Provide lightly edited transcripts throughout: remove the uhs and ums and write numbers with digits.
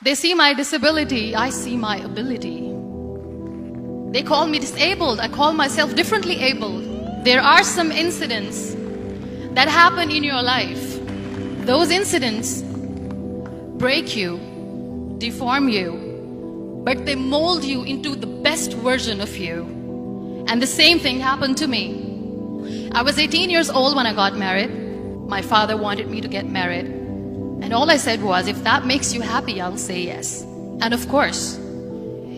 They see my disability, I see my ability. They call me disabled, I call myself differently abled. There are some incidents that happen in your life. Those incidents break you, deform you, but they mold you into the best version of you. And the same thing happened to me. I was 18 years old when I got married. My father wanted me to get married. And all I said was, if that makes you happy, I'll say yes. And of course,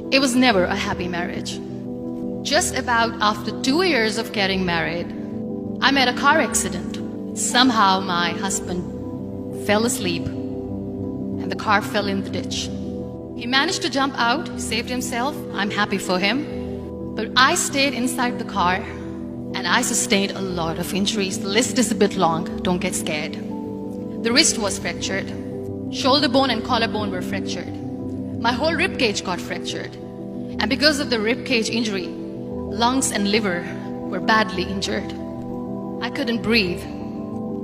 it was never a happy marriage. Just about after 2 years of getting married, I met a car accident. Somehow my husband fell asleep and the car fell in the ditch. He managed to jump out, saved himself. I'm happy for him. But I stayed inside the car and I sustained a lot of injuries. The list is a bit long, don't get scared. The wrist was fractured. Shoulder bone and collarbone were fractured. My whole rib cage got fractured. And because of the rib cage injury, lungs and liver were badly injured. I couldn't breathe.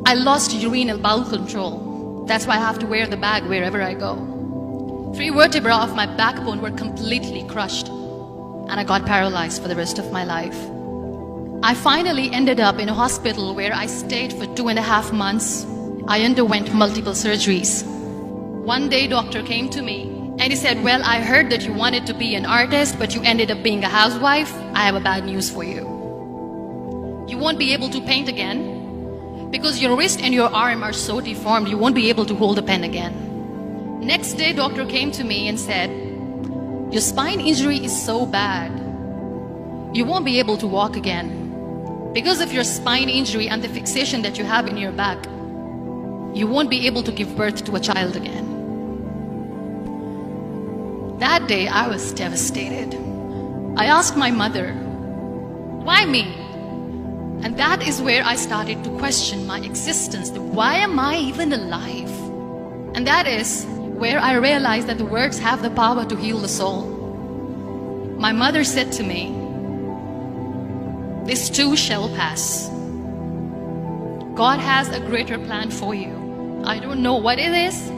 I lost urinary bowel control. That's why I have to wear the bag wherever I go. 3 vertebrae of my backbone were completely crushed. And I got paralyzed for the rest of my life. I finally ended up in a hospital where I stayed for 2.5 months. I underwent multiple surgeries. One day, doctor came to me and he said, well, I heard that you wanted to be an artist, but you ended up being a housewife. I have a bad news for you. You won't be able to paint again because your wrist and your arm are so deformed, you won't be able to hold a pen again. Next day, doctor came to me and said, your spine injury is so bad, you won't be able to walk again. Because of your spine injury and the fixation that you have in your back, you won't be able to give birth to a child again. That day, I was devastated. I asked my mother, why me? And that is where I started to question my existence. Why am I even alive? And that is where I realized that the words have the power to heal the soul. My mother said to me, this too shall pass. God has a greater plan for you. I don't know what it is,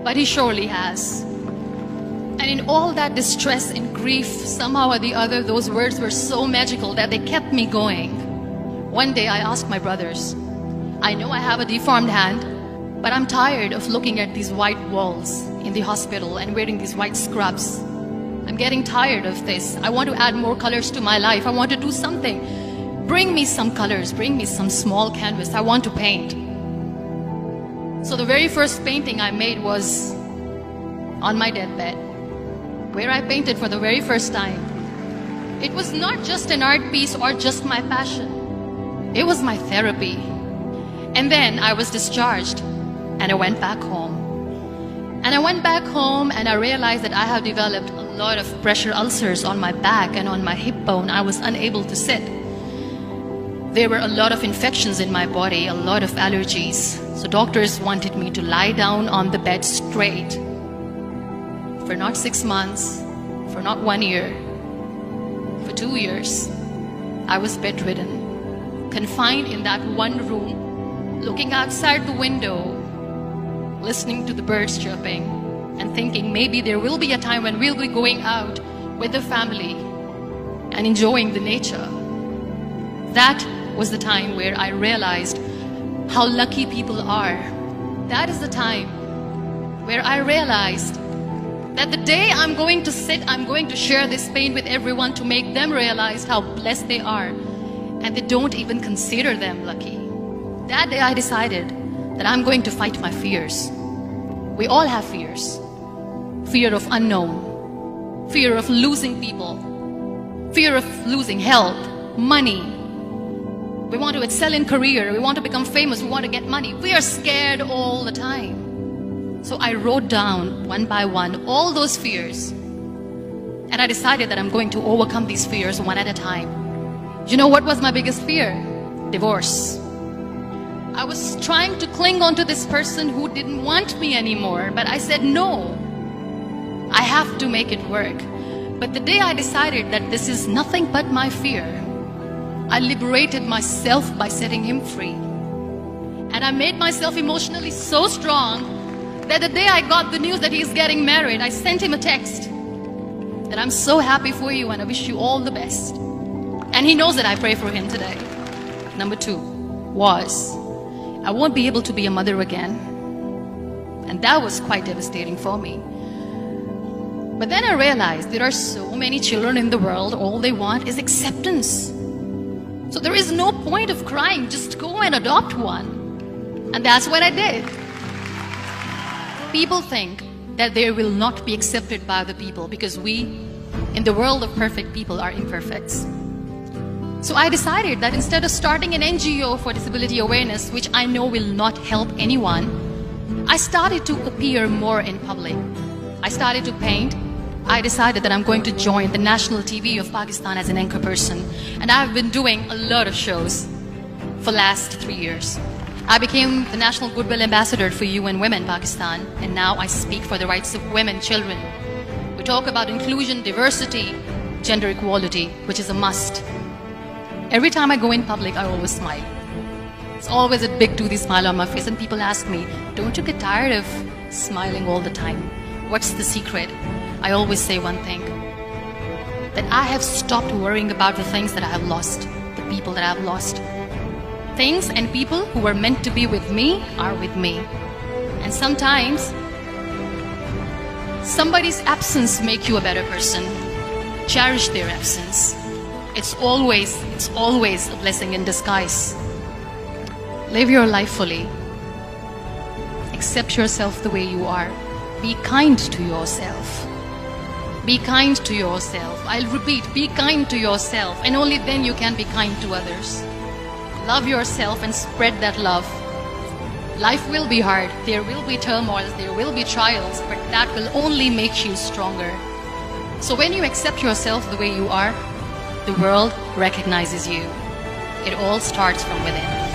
but He surely has. And in all that distress and grief, somehow or the other, those words were so magical that they kept me going. One day I asked my brothers, I know I have a deformed hand, but I'm tired of looking at these white walls in the hospital and wearing these white scrubs. I'm getting tired of this. I want to add more colors to my life. I want to do something. Bring me some colors, bring me some small canvas. I want to paint. So the very first painting I made was on my deathbed, where I painted for the very first time. It was not just an art piece or just my passion. It was my therapy. And then I was discharged and I went back home. And I went back home and I realized that I have developed a lot of pressure ulcers on my back and on my hip bone. I was unable to sit. There were a lot of infections in my body, a lot of allergies. So doctors wanted me to lie down on the bed straight for not 6 months, for not 1 year, for 2 years. I was bedridden, confined in that one room, looking outside the window, listening to the birds chirping, and thinking maybe there will be a time when we'll be going out with the family and enjoying the nature. That was the time where I realized how lucky people are. That is the time where I realized that the day I'm going to sit, I'm going to share this pain with everyone to make them realize how blessed they are, and they don't even consider them lucky. That day I decided that I'm going to fight my fears. We all have fears. Fear of unknown, fear of losing people, fear of losing health, money. We want to excel in career, we want to become famous, we want to get money. We are scared all the time. So I wrote down one by one all those fears. And I decided that I'm going to overcome these fears one at a time. You know what was my biggest fear? Divorce. I was trying to cling on to this person who didn't want me anymore, but I said no. I have to make it work. But the day I decided that this is nothing but my fear, I liberated myself by setting him free. And I made myself emotionally so strong that the day I got the news that he's getting married, I sent him a text that I'm so happy for you and I wish you all the best. And he knows that I pray for him today. Number 2 was, I won't be able to be a mother again. And that was quite devastating for me. But then I realized there are so many children in the world, all they want is acceptance. So there is no point of crying, just go and adopt one. And that's what I did. People think that they will not be accepted by the people because we, in the world of perfect people, are imperfects. So I decided that instead of starting an NGO for disability awareness, which I know will not help anyone, I started to appear more in public. I started to paint. I decided that I'm going to join the national TV of Pakistan as an anchor person. And I've been doing a lot of shows for the last 3 years. I became the National Goodwill Ambassador for UN Women Pakistan, and now I speak for the rights of women, children. We talk about inclusion, diversity, gender equality, which is a must. Every time I go in public, I always smile. It's always a big toothy smile on my face, and people ask me, don't you get tired of smiling all the time? What's the secret? I always say one thing, that I have stopped worrying about the things that I have lost, the people that I have lost. Things and people who were meant to be with me are with me. And sometimes, somebody's absence makes you a better person. Cherish their absence. It's always a blessing in disguise. Live your life fully. Accept yourself the way you are. Be kind to yourself. Be kind to yourself. I'll repeat, be kind to yourself, and only then you can be kind to others. Love yourself and spread that love. Life will be hard. There will be turmoils, there will be trials, but that will only make you stronger. So when you accept yourself the way you are, the world recognizes you. It all starts from within.